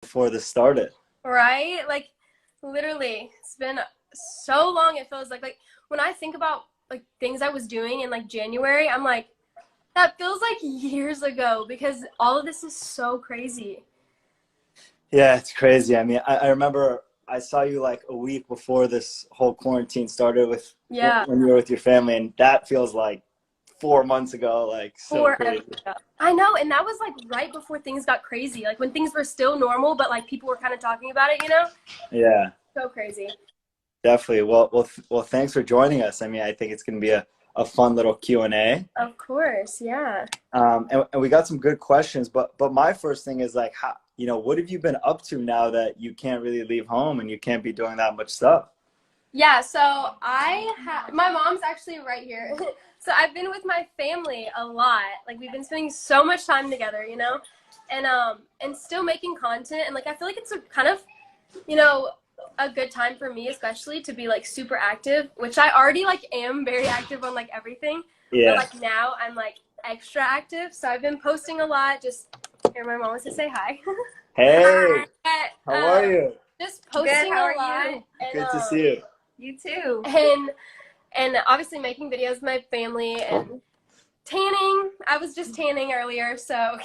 before this started. Right? Like literally, it's been so long. It feels like when I think about like things I was doing in like January, I'm like, that feels like years ago because all of this is so crazy. Yeah, it's crazy. I mean, I remember I saw you like a week before this whole quarantine started with Yeah, when you were with your family, and that feels like 4 months ago, like so forever crazy. ago. I know, and that was like right before things got crazy. Like when things were still normal, but like people were kind of talking about it, you know? Yeah, So crazy. definitely. Well, thanks for joining us. I mean, I think it's going to be a fun little Q&A. Of course, yeah. And we got some good questions, but my first thing is like, how, what have you been up to now that you can't really leave home and you can't be doing that much stuff? Yeah, so my mom's actually right here. So I've been with my family a lot. Like we've been spending so much time together, you know? And still making content and like I feel like it's a kind of, you know, a good time for me especially to be like super active, which I already like am very active on like everything. But Yeah. like now I'm like extra active. So I've been posting a lot. Just here my mom wants to say hi. Hey, how are um you? just Good. posting How a are lot you? Good to see you. You too. and obviously making videos with my family and tanning. I was just tanning earlier, so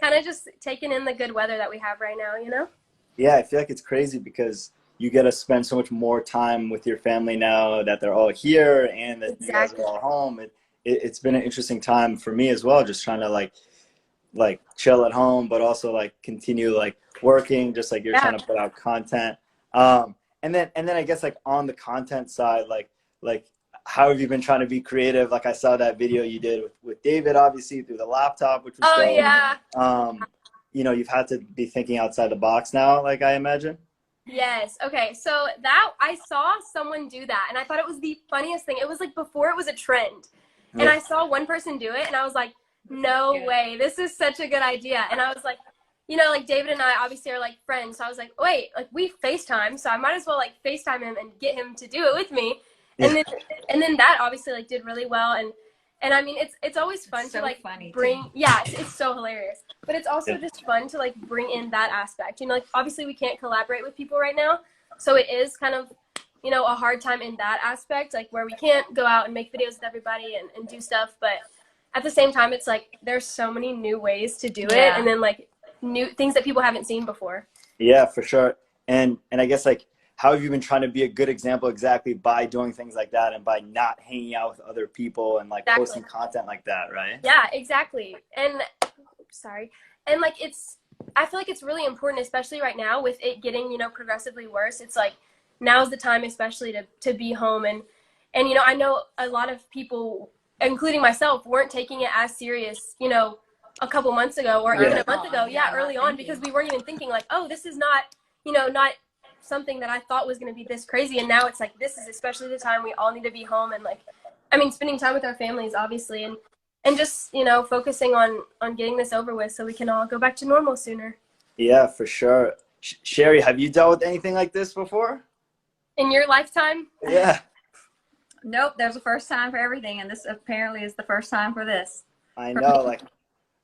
kind of just taking in the good weather that we have right now, you know? Yeah, I feel like it's crazy because you get to spend so much more time with your family now that they're all here and that you guys are Exactly. all home. It's been an interesting time for me as well, just trying to like chill at home, but also like continue like working, just like you're Yeah. trying to put out content. And then I guess like on the content side, like how have you been trying to be creative? Like I saw that video you did with David, obviously through the laptop, which was Oh dope. yeah. You've had to be thinking outside the box now, like I imagine. Yes. Okay. So that I saw someone do that and I thought it was the funniest thing. It was like before it was a trend. And Yeah. I saw one person do it and I was like, no way. This is such a good idea. And I was like, you know, like David and I obviously are like friends. So I was like, wait, like we FaceTime, so I might as well like FaceTime him and get him to do it with me. Yeah. And then that obviously like did really well and I mean it's always fun It's to so like funny bring too. yeah, it's so hilarious. But it's also Yeah. just fun to like bring in that aspect. You know, like obviously we can't collaborate with people right now. So it is kind of, you know, a hard time in that aspect, like where we can't go out and make videos with everybody and do stuff. But at the same time, it's like there's so many new ways to do it and then like new things that people haven't seen before. Yeah, for sure. And I guess like how have you been trying to be a good example exactly by doing things like that and by not hanging out with other people and like Exactly. posting content like that, right? Yeah, exactly. And sorry. And like I feel like it's really important, especially right now with it getting, you know, progressively worse. It's like now's the time especially to be home and you know, I know a lot of people, including myself, weren't taking it as serious, you know, a couple months ago or even Yeah. a month ago. Yeah, early on because we weren't even thinking like, oh, this is not, you know, not something that I thought was going to be this crazy. And now it's like this is especially the time we all need to be home and like I mean, spending time with our families obviously and just, you know, focusing on getting this over with so we can all go back to normal sooner. Yeah, for sure. Sherry, have you dealt with anything like this before? In your lifetime? Yeah, Nope. There's a first time for everything, and this apparently is the first time for this. I For me. know. Like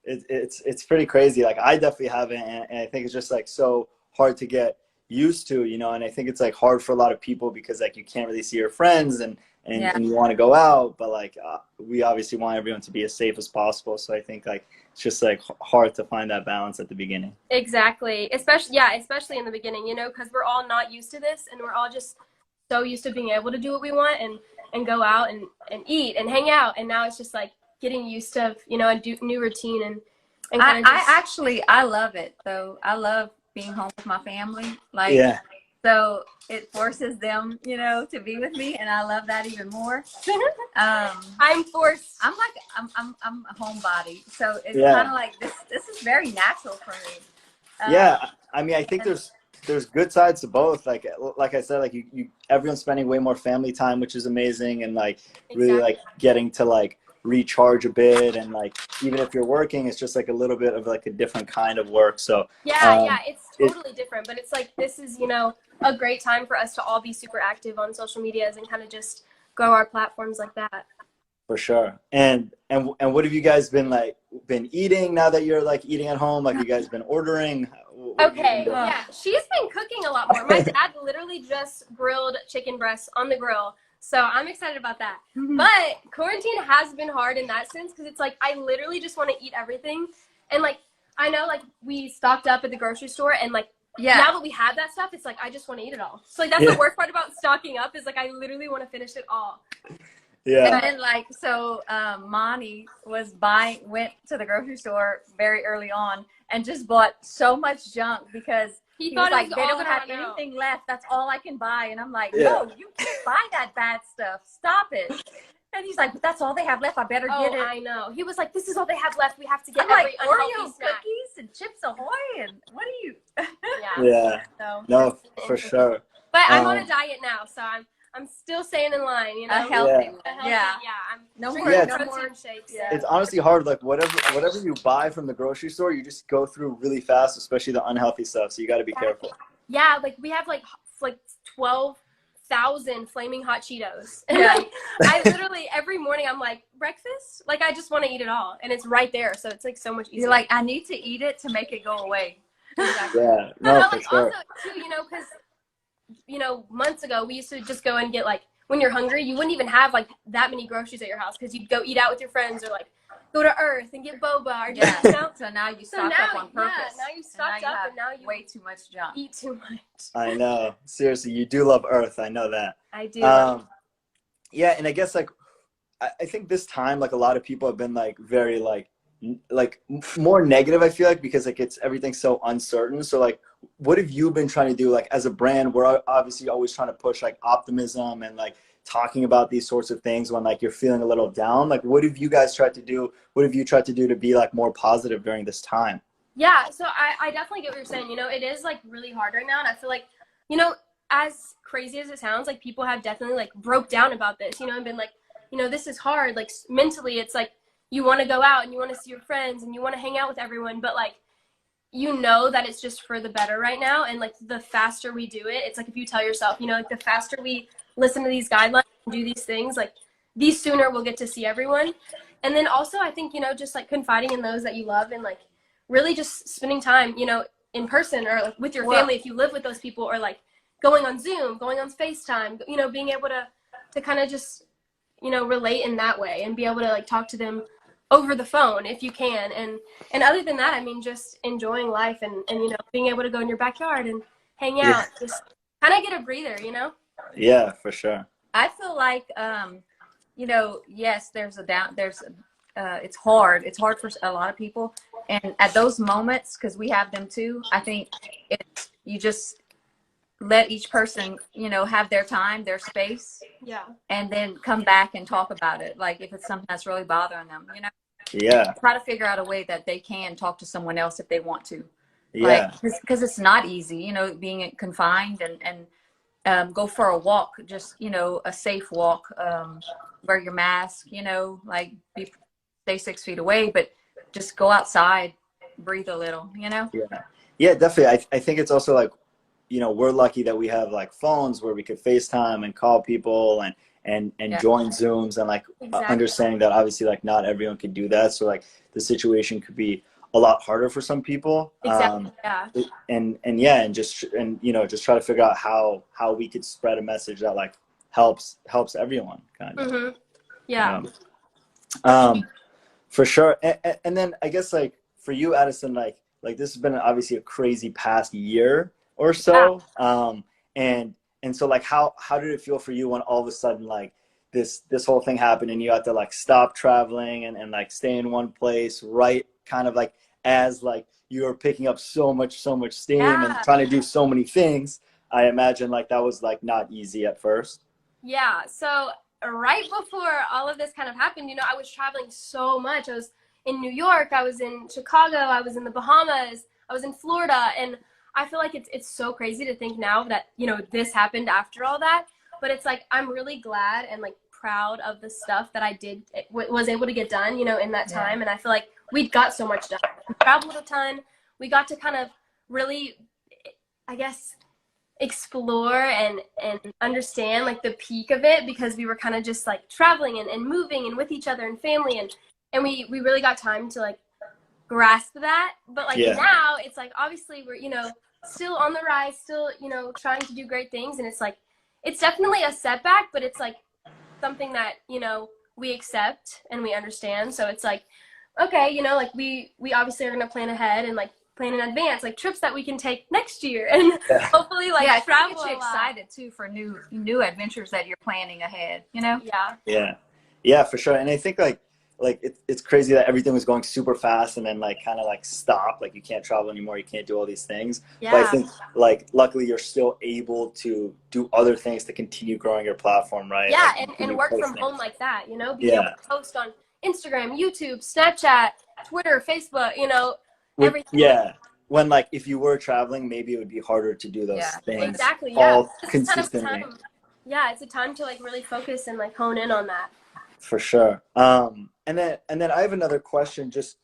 it's pretty crazy. Like I definitely haven't, and I think it's just like so hard to get used to, and I think it's like hard for a lot of people because like you can't really see your friends Yeah. and you want to go out, but like we obviously want everyone to be as safe as possible. So I think like it's just like hard to find that balance at the beginning. Exactly. Especially in the beginning, you know, because we're all not used to this and we're all just so used to being able to do what we want and go out and eat and hang out. And now it's just like getting used to, you know, a new routine and kind of just. I love it though. I love being home with my family. Like, Yeah. so it forces them, you know, to be with me, and I love that even more. I'm forced. I'm a homebody, so it's Yeah. kind of like this is very natural for me. Yeah, I mean, I think there's good sides to both. Like I said, like you everyone's spending way more family time, which is amazing, and like really Exactly. like getting to like recharge a bit, and like even if you're working, it's just like a little bit of like a different kind of work. So Yeah, it's it totally different, but it's like this is, you know, a great time for us to all be super active on social medias and kind of just grow our platforms like that. for sure. And what have you guys been eating now that you're like eating at home? Like you guys been ordering? What have you been Okay, doing? yeah, she's been cooking a lot more. My dad literally just grilled chicken breasts on the grill, so I'm excited about that. But quarantine has been hard in that sense because it's like I literally just want to eat everything, and like I know like we stocked up at the grocery store, and like now that we have that stuff, it's like I just want to eat it all. So like that's the worst part about stocking up is like I literally want to finish it all. Yeah. And then like so Monty went to the grocery store very early on and just bought so much junk because he was like, they don't have anything left. That's all I can buy. And I'm like, no, you can't buy that bad stuff. Stop it. And he's like, but that's all they have left. I better get it. I know. He was like, this is all they have left. We have to get I'm every like unhealthy Oreo snack. cookies and Chips Ahoy and what are you? Yeah. So, No, for sure. But I'm on a diet now, so I'm still staying in line, you know. a healthy one. Yeah. I'm No more drinking no protein shakes. Yeah. It's honestly hard. Like whatever you buy from the grocery store, you just go through really fast, especially the unhealthy stuff. So you got to be careful. Yeah, like we have like 12,000 flaming hot Cheetos. And like, I literally every morning I'm like, breakfast? Like I just want to eat it all, and it's right there, so it's like so much easier. You're like, I need to eat it to make it go away. Exactly. Yeah. But No, like for sure. also too, you know, because you know months ago we used to just go and get like when you're hungry, you wouldn't even have like that many groceries at your house because you'd go eat out with your friends or like go to Earth and get boba or just, you know. So now you stock up on purpose. Yeah, now you stocked up and now you way too much junk. eat too much. I know. Seriously, you do love Earth. I know that. I do. Yeah, and I guess like I think this time like a lot of people have been like very like more negative. I feel like because like everything's so uncertain. So like, what have you been trying to do like as a brand? We're obviously always trying to push like optimism and like talking about these sorts of things when like you're feeling a little down. Like, what have you guys tried to do? What have you tried to do to be like more positive during this time? Yeah, so I definitely get what you're saying. You know, it is like really hard right now, and I feel like, you know, as crazy as it sounds, like people have definitely like broke down about this, you know, and been like, you know, this is hard. Like mentally, it's like you want to go out and you want to see your friends and you want to hang out with everyone, but like, you know that it's just for the better right now. And like the faster we do it, it's like if you tell yourself, you know, like the faster we listen to these guidelines and do these things, like the sooner we'll get to see everyone. And then also I think, you know, just like confiding in those that you love and like really just spending time, you know, in person or like with your family if you live with those people, or like going on Zoom, going on FaceTime, you know, being able to kind of just, you know, relate in that way and be able to like talk to them over the phone if you can. And other than that, I mean, just enjoying life and you know, being able to go in your backyard and hang out, just kind of get a breather, you know? Yeah, for sure. I feel like, you know, yes, it's hard. It's hard for a lot of people. And at those moments, because we have them too, I think you just let each person, you know, have their time, their space. Yeah. And then come back and talk about it. Like if it's something that's really bothering them, you know? Yeah. Try to figure out a way that they can talk to someone else if they want to. Yeah. Because it's not easy, you know, being confined and go for a walk, just, you know, a safe walk, wear your mask, you know, like stay 6 feet away, but just go outside, breathe a little, you know? Yeah. Yeah, definitely. I think it's also like, you know, we're lucky that we have like phones where we could FaceTime and call people and join Zooms and like understanding that obviously like not everyone could do that. So like the situation could be a lot harder for some people. Exactly. And you know, just try to figure out how we could spread a message that like helps everyone kind of. Mm-hmm. Yeah. For sure. And then I guess like for you, Addison, like this has been obviously a crazy past year or so. And so like how did it feel for you when all of a sudden like this whole thing happened and you had to like stop traveling and like stay in one place, right? Kind of like as like you were picking up so much steam and trying to do so many things. I imagine like that was like not easy at first. Yeah. So right before all of this kind of happened, you know, I was traveling so much. I was in New York, I was in Chicago, I was in the Bahamas, I was in Florida, and I feel like it's so crazy to think now that, you know, this happened after all that. But it's like I'm really glad and like proud of the stuff that I was able to get done, you know, in that time. And I feel like we got so much done. We traveled a ton. We got to kind of really, I guess, explore and understand like the peak of it, because we were kind of just like traveling and moving and with each other and family, and we really got time to like grasp that. But like Yeah. now it's like, obviously we're, you know, still on the rise, still, you know, trying to do great things. And it's like, it's definitely a setback, but it's like something that, you know, we accept and we understand. So it's like, okay, you know, like we obviously are going to plan ahead and like plan in advance, like trips that we can take next year and hopefully like yeah, travel. Get you excited too for new adventures that you're planning ahead, you know? Yeah, for sure. And I think like it's crazy that everything was going super fast and then like kind of like stop, like you can't travel anymore, you can't do all these things. Yeah. But I think like luckily you're still able to do other things to continue growing your platform, right? Yeah, like, and work from home like that, you know, being yeah. able to post on Instagram, YouTube, Snapchat, Twitter, Facebook, you know, everything. Yeah. When like if you were traveling, maybe it would be harder to do those things. Exactly. All Yeah. consistently. Yeah, it's a time to like really focus and like hone in on that. For sure. And then I have another question just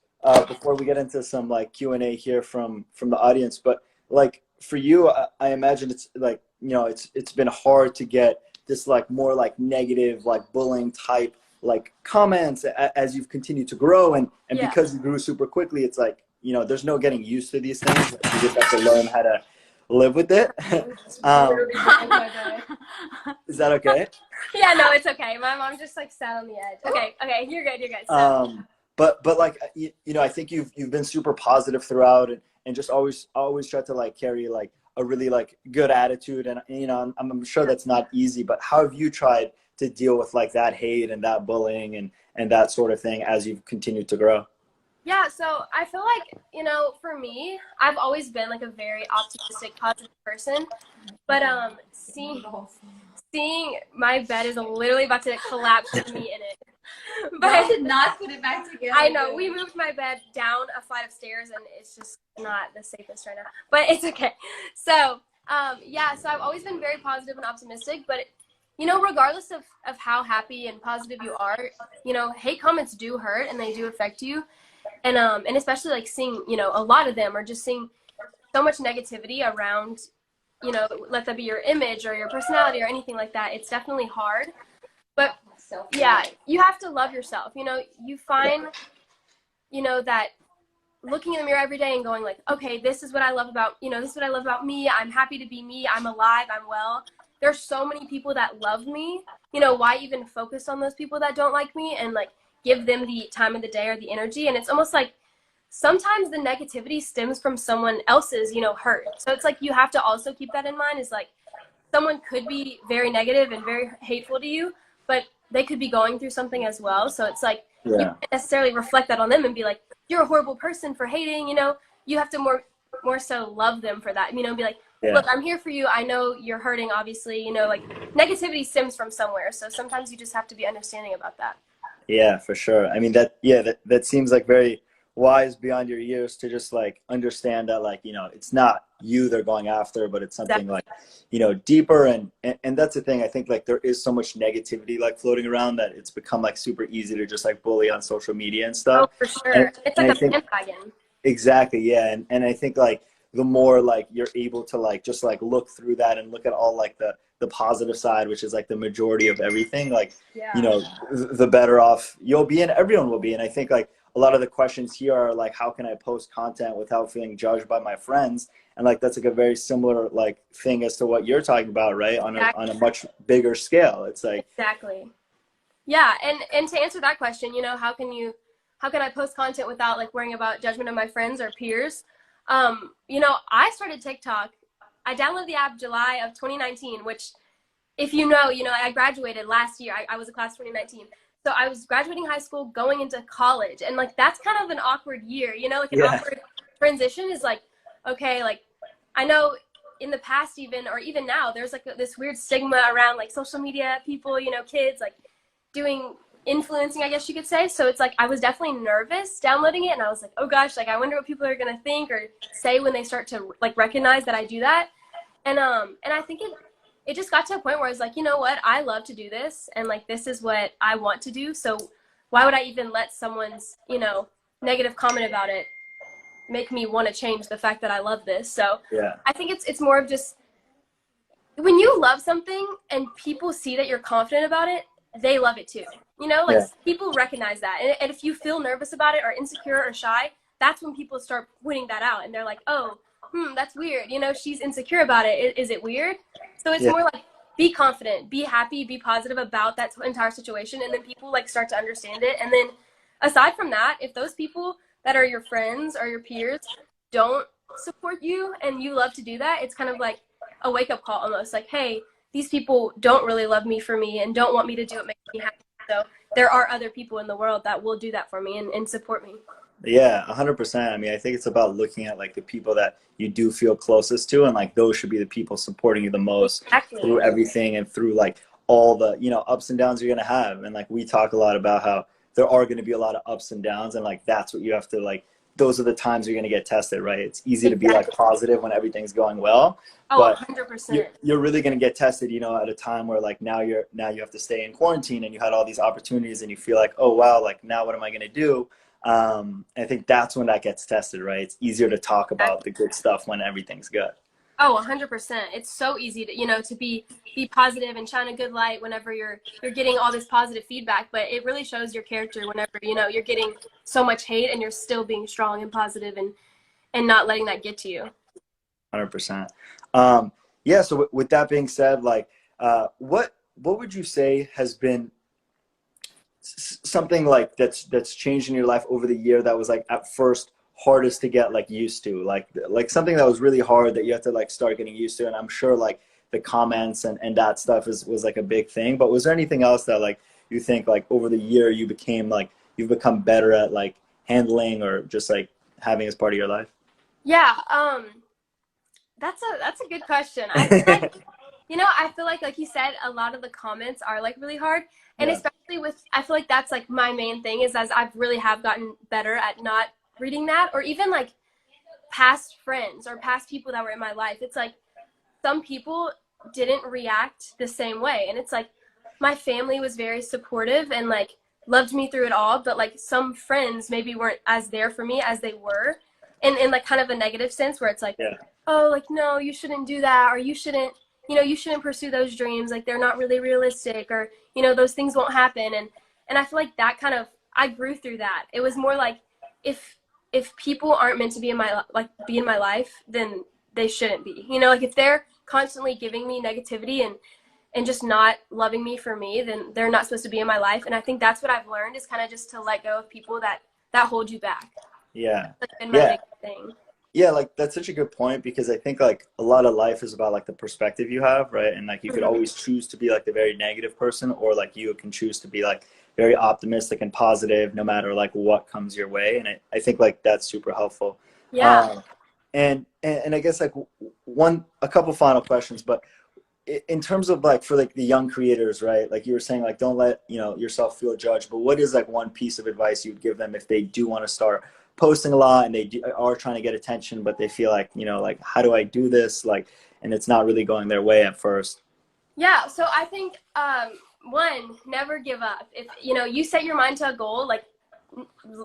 before we get into some like Q&A here from the audience. But like for you, I imagine it's like, you know, it's been hard to get this like more like negative, like bullying type like comments as you've continued to grow. And because you grew super quickly, it's like, you know, there's no getting used to these things. You just have to learn how to live with it. Is that okay? Yeah, no, it's okay. My mom just like sat on the edge. Okay, you're good. So. But like you know, I think you've been super positive throughout, and just always try to like carry like a really like good attitude, and you know, I'm sure that's not easy. But how have you tried to deal with like that hate and that bullying and that sort of thing as you've continued to grow? Yeah, so I feel like, you know, for me, I've always been like a very optimistic, positive person. But seeing my bed is literally about to collapse with me in it. But I did not put it back together. I know, we moved my bed down a flight of stairs and it's just not the safest right now. But it's okay. So, yeah, so I've always been very positive and optimistic, but you know, regardless of how happy and positive you are, you know, hate comments do hurt and they do affect you. And especially like seeing, you know, a lot of them, or just seeing so much negativity around, you know, let that be your image or your personality or anything like that. It's definitely hard. But yeah, you have to love yourself. You know, you find, you know, that looking in the mirror every day and going like, okay, this is what I love about, you know, this is what I love about me. I'm happy to be me. I'm alive. I'm well. There's so many people that love me. You know, why even focus on those people that don't like me and like give them the time of the day or the energy? And it's almost like sometimes the negativity stems from someone else's, you know, hurt. So it's like you have to also keep that in mind, is like someone could be very negative and very hateful to you, but they could be going through something as well. So it's like you can't necessarily reflect that on them and be like, you're a horrible person for hating, you know. You have to more so love them for that, you know, be like, look, I'm here for you. I know you're hurting, obviously, you know, like negativity stems from somewhere. So sometimes you just have to be understanding about that. Yeah, for sure. I mean, that seems like very wise beyond your years to just like understand that, like, you know, it's not you they're going after, but it's something like, you know, deeper. And that's the thing. I think like there is so much negativity like floating around that it's become like super easy to just like bully on social media and stuff. Oh, for sure. It's like a bandwagon. Exactly. Yeah. And I think like the more like you're able to like just like look through that and look at all like the positive side, which is like the majority of everything, like, you know, the better off you'll be and everyone will be. And I think like a lot of the questions here are like, how can I post content without feeling judged by my friends? And like, that's like a very similar like thing as to what you're talking about, right? On a much bigger scale. It's like, yeah. And to answer that question, you know, how can I post content without like worrying about judgment of my friends or peers? You know, I started TikTok. I downloaded the app July of 2019, which, if you know, I graduated last year. I was a class 2019. So I was graduating high school, going into college. And like, that's kind of an awkward year, you know, like an awkward transition is like, okay, like I know in the past even now, there's like this weird stigma around like social media people, you know, kids like doing influencing, I guess you could say. So it's like I was definitely nervous downloading it, and I was like, oh gosh, like I wonder what people are gonna think or say when they start to like recognize that I do that. And I think it just got to a point where I was like, you know what, I love to do this, and like this is what I want to do, so why would I even let someone's, you know, negative comment about it make me want to change the fact that I love this? So I think it's more of just when you love something and people see that you're confident about it, they love it too. You know, like people recognize that. And if you feel nervous about it or insecure or shy, that's when people start pointing that out, and they're like, oh, that's weird. You know, she's insecure about it. Is it weird? So it's more like, be confident, be happy, be positive about that entire situation, and then people like start to understand it. And then aside from that, if those people that are your friends or your peers don't support you and you love to do that, it's kind of like a wake-up call almost, like, hey, these people don't really love me for me and don't want me to do what makes me happy. So there are other people in the world that will do that for me and support me. Yeah, 100%. I mean, I think it's about looking at like the people that you do feel closest to, and like those should be the people supporting you the most through everything and through like all the, you know, ups and downs you're gonna have. And like we talk a lot about how there are gonna be a lot of ups and downs, and like that's what you have to like. Those are the times you're gonna get tested, right? It's easy to be like positive when everything's going well, but 100%. You're really gonna get tested, you know, at a time where like now you have to stay in quarantine and you had all these opportunities and you feel like, oh wow, like now what am I gonna do? I think that's when that gets tested, right? It's easier to talk about the good stuff when everything's good. Oh, 100%. It's so easy to, you know, to be positive and shine a good light whenever you're getting all this positive feedback, but it really shows your character whenever, you know, you're getting so much hate and you're still being strong and positive and not letting that get to you. 100%. Yeah, so with that being said, like what would you say has been something like that's changed in your life over the year that was like at first hardest to get like used to, like something that was really hard that you have to like start getting used to? And I'm sure like the comments and that stuff was like a big thing, but was there anything else that like you think like over the year you've become better at like handling or just like having as part of your life? Yeah, that's a good question. I feel like, you know, I feel like you said, a lot of the comments are like really hard. And especially I feel like that's like my main thing is as I've really have gotten better at not reading that, or even like past friends or past people that were in my life. It's like some people didn't react the same way. And it's like my family was very supportive and like loved me through it all. But like some friends maybe weren't as there for me as they were in like kind of a negative sense where it's like, oh, like, no, you shouldn't do that. Or you shouldn't pursue those dreams. Like they're not really realistic, or, you know, those things won't happen. And I feel like that kind of, I grew through that. It was more like, if people aren't meant to be in my life, then they shouldn't be. You know, like if they're constantly giving me negativity and just not loving me for me, then they're not supposed to be in my life. And I think that's what I've learned is kind of just to let go of people that hold you back. Yeah. That's been my big thing. Yeah, like that's such a good point, because I think like a lot of life is about like the perspective you have, right? And like you could always choose to be like the very negative person, or like you can choose to be like very optimistic and positive no matter like what comes your way. And I think like that's super helpful. Yeah. And I guess like a couple final questions, but in terms of like for like the young creators, right? Like you were saying, like don't let, you know, yourself feel judged, but what is like one piece of advice you'd give them if they do want to start posting a lot and they are trying to get attention, but they feel like, you know, like how do I do this, like, and it's not really going their way at first? Yeah, so I think one, never give up. If you know you set your mind to a goal, like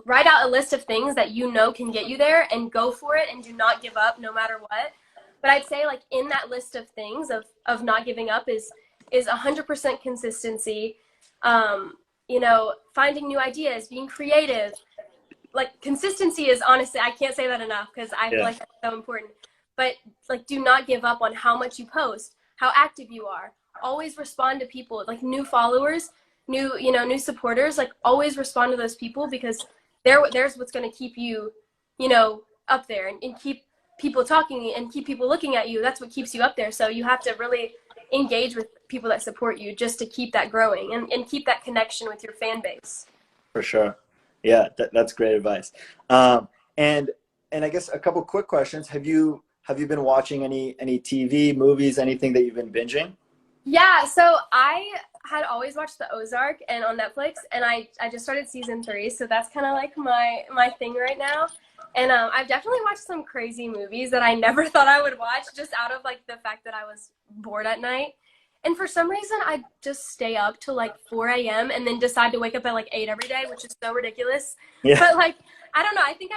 write out a list of things that you know can get you there and go for it, and do not give up no matter what. But I'd say like in that list of things of not giving up is 100% consistency, you know, finding new ideas, being creative. Like consistency is, honestly, I can't say that enough because I feel like that's so important. But like do not give up on how much you post, how active you are. Always respond to people, like new followers, new supporters, like always respond to those people, because there's what's going to keep you, you know, up there and keep people talking and keep people looking at you. That's what keeps you up there. So you have to really engage with people that support you just to keep that growing and keep that connection with your fan base. For sure. Yeah, that's great advice. And I guess a couple quick questions. Have you been watching any TV, movies, anything that you've been binging? Yeah, so I had always watched The Ozark and on Netflix, and I just started season 3, so that's kind of like my thing right now. And I've definitely watched some crazy movies that I never thought I would watch, just out of like the fact that I was bored at night. And for some reason, I just stay up till like 4 a.m. and then decide to wake up at like 8 every day, which is so ridiculous. Yeah. But like, I don't know. I think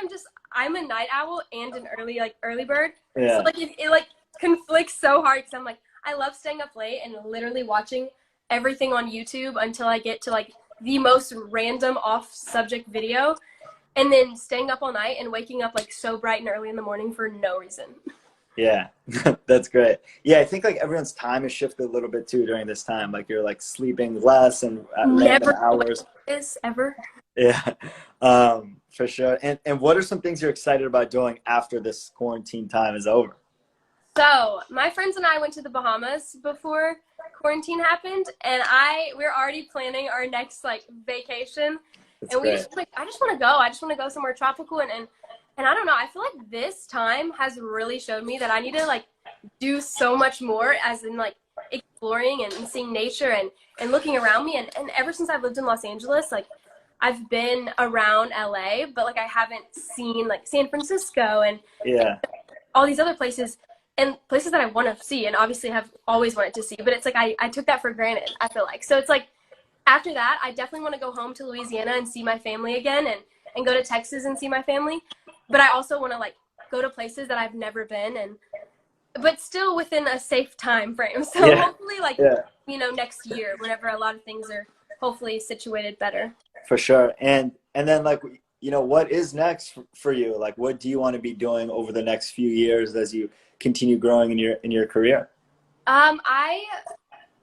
I'm a night owl and an early bird. Yeah. So like it like conflicts so hard, because I'm like, I love staying up late and literally watching everything on YouTube until I get to like the most random off subject video. and then staying up all night and waking up like so bright and early in the morning for no reason. Yeah, that's great. Yeah, I think like everyone's time has shifted a little bit too during this time. Like you're like sleeping less and at random Never hours. is ever. Yeah, for sure. And what are some things you're excited about doing after this quarantine time is over? So my friends and I went to the Bahamas before quarantine happened, and we're already planning our next like vacation. That's And we great. just like I just want to go. I just want to go somewhere tropical and I don't know. I feel like this time has really showed me that I need to like do so much more, as in like exploring and seeing nature and looking around me. And ever since I've lived in Los Angeles, like I've been around LA, but like I haven't seen like San Francisco and Yeah, all these other places and places that I want to see and obviously have always wanted to see. But it's like I took that for granted, I feel like. So it's like after that, I definitely want to go home to Louisiana and see my family again and go to Texas and see my family. But I also want to like go to places that I've never been but still within a safe time frame. So yeah, hopefully like, yeah, next year, whenever a lot of things are hopefully situated better. for sure. And then like, what is next for you? Like, what do you want to be doing over the next few years as you continue growing in your career? I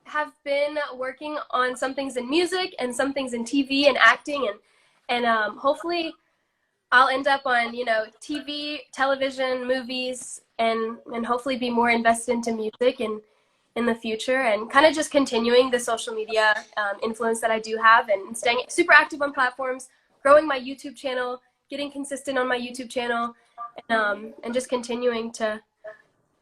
have been working on some things in music and some things in TV and acting and hopefully I'll end up on, TV, television, movies, and hopefully be more invested into music in the future, and kind of just continuing the social media influence that I do have and staying super active on platforms, growing my YouTube channel, getting consistent on my YouTube channel, and just continuing to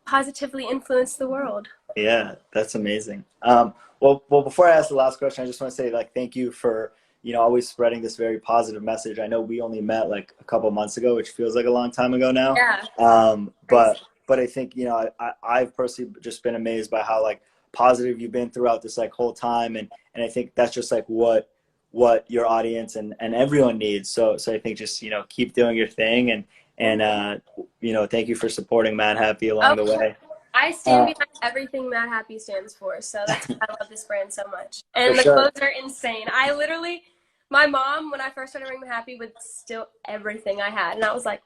positively influence the world. Yeah, that's amazing. Well, before I ask the last question, I just want to say like thank you for always spreading this very positive message. I know we only met like a couple months ago, which feels like a long time ago now. Yeah. But I think I've personally just been amazed by how like positive you've been throughout this like whole time, and I think that's just like what your audience and everyone needs. So I think just keep doing your thing, and thank you for supporting MadHappy along the way. I stand behind everything MadHappy stands for, so that's why I love this brand so much. And For the sure. clothes are insane. My mom, when I first started wearing MadHappy, would steal everything I had, and I was like,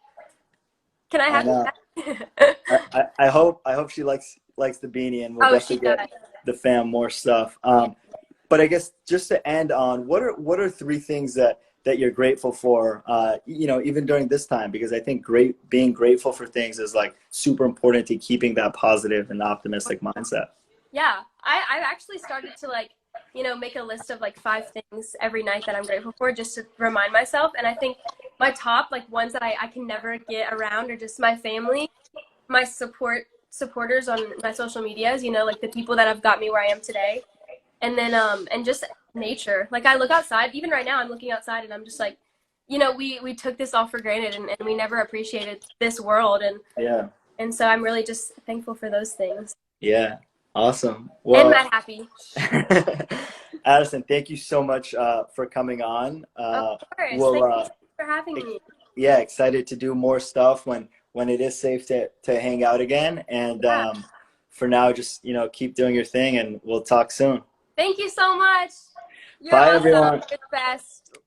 "Can I have that?" I hope she likes the beanie, and we'll definitely get the fam more stuff. But I guess just to end on, what are three things that you're grateful for, even during this time? Because I think being grateful for things is like super important to keeping that positive and optimistic mindset. Yeah, I've actually started to like, make a list of like 5 things every night that I'm grateful for, just to remind myself. And I think my top like ones that I can never get around are just my family, my supporters on my social medias, like the people that have got me where I am today. And then and just nature. Like I look outside, even right now I'm looking outside and I'm just like, we took this all for granted and we never appreciated this world, and so I'm really just thankful for those things. Yeah. Awesome. Well, and MadHappy. Addison, thank you so much for coming on. Of course. Thank you for having me. Yeah, excited to do more stuff when it is safe to hang out again. And for now, just keep doing your thing, and we'll talk soon. Thank you so much. You're Bye, awesome. everyone. You're the best.